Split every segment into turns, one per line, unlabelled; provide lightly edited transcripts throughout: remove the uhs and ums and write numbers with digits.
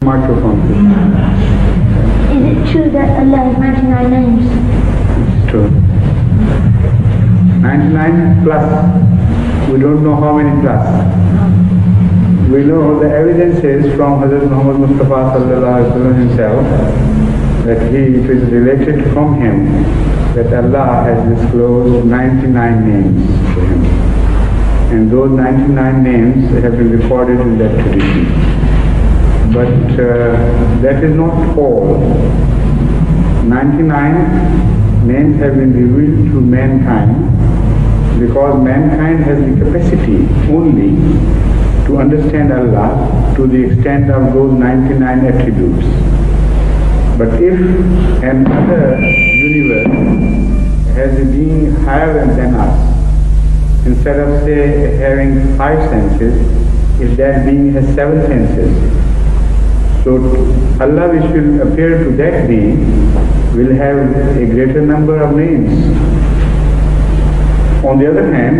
Microphone.
Is it true that Allah has 99 names?
It's true. 99 plus. We don't know how many plus. We know the evidences from Hazrat Muhammad Mustafa sallallahu alaihi wasallam himself that it is related from him that Allah has disclosed 99 names to him. And those 99 names have been recorded in that tradition. But that is not all. 99 names have been revealed to mankind because mankind has the capacity only to understand Allah to the extent of those 99 attributes. But if another universe has a being higher than us, instead of say having 5 senses, if that being has 7 senses, so Allah which will appear to that being will have a greater number of names. On the other hand,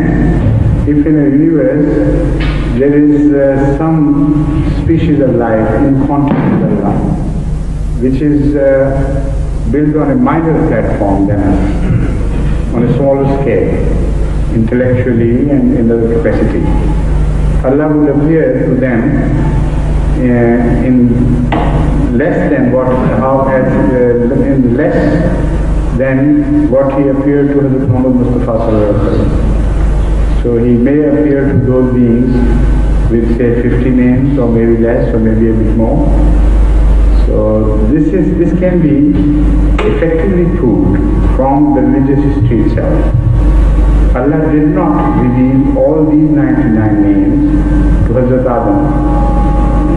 if in a universe there is some species of life in contact with Allah, which is built on a minor platform than us, on a smaller scale, intellectually and in other capacity, Allah will appear to them in less than what he appeared to Hazrat Muhammad Mustafa sallallahu alaihi wasallam. So he may appear to those beings with say 50 names or maybe less or maybe a bit more. So this can be effectively proved from the religious history itself. Allah did not reveal all these 99 names to Hazrat Adam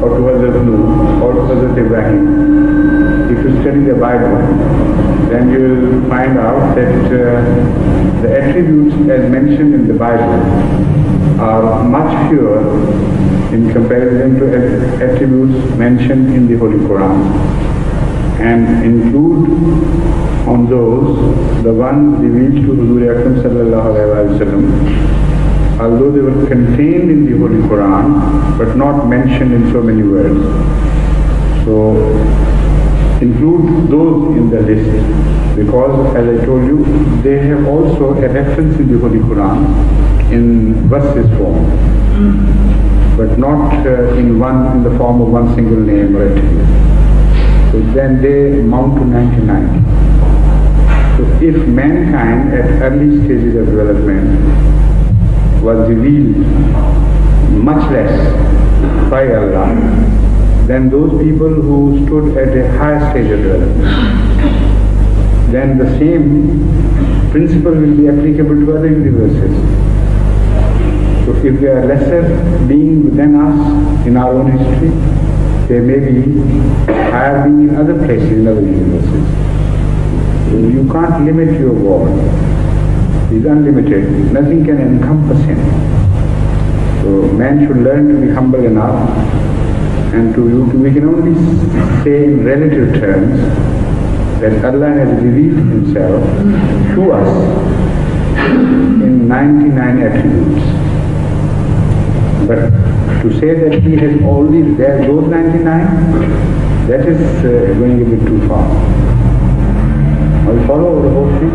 or to Hazrat Nuh or to Hazrat Ibrahim. If you study the Bible, then you will find out that the attributes as mentioned in the Bible are much fewer in comparison to attributes mentioned in the Holy Quran, and include on those the ones revealed to Huzur Akram sallallahu alaihi wasallam, although they were contained in the Holy Quran but not mentioned in so many words. So include those in the list, because as I told you, they have also a reference in the Holy Quran in verses form, but not in the form of one single name or attribute. So then they amount to 99. So if mankind at early stages of development was revealed much less by Allah than those people who stood at a higher stage of development, then the same principle will be applicable to other universes. So if there are lesser beings than us in our own history, there may be higher beings in other places, in other universes. So you can't limit your God. He is unlimited. Nothing can encompass him. So man should learn to be humble enough, and we can only say in relative terms that Allah has revealed himself to us in 99 attributes. But to say that he has only those 99, that is going a bit too far. I'll follow the whole thing.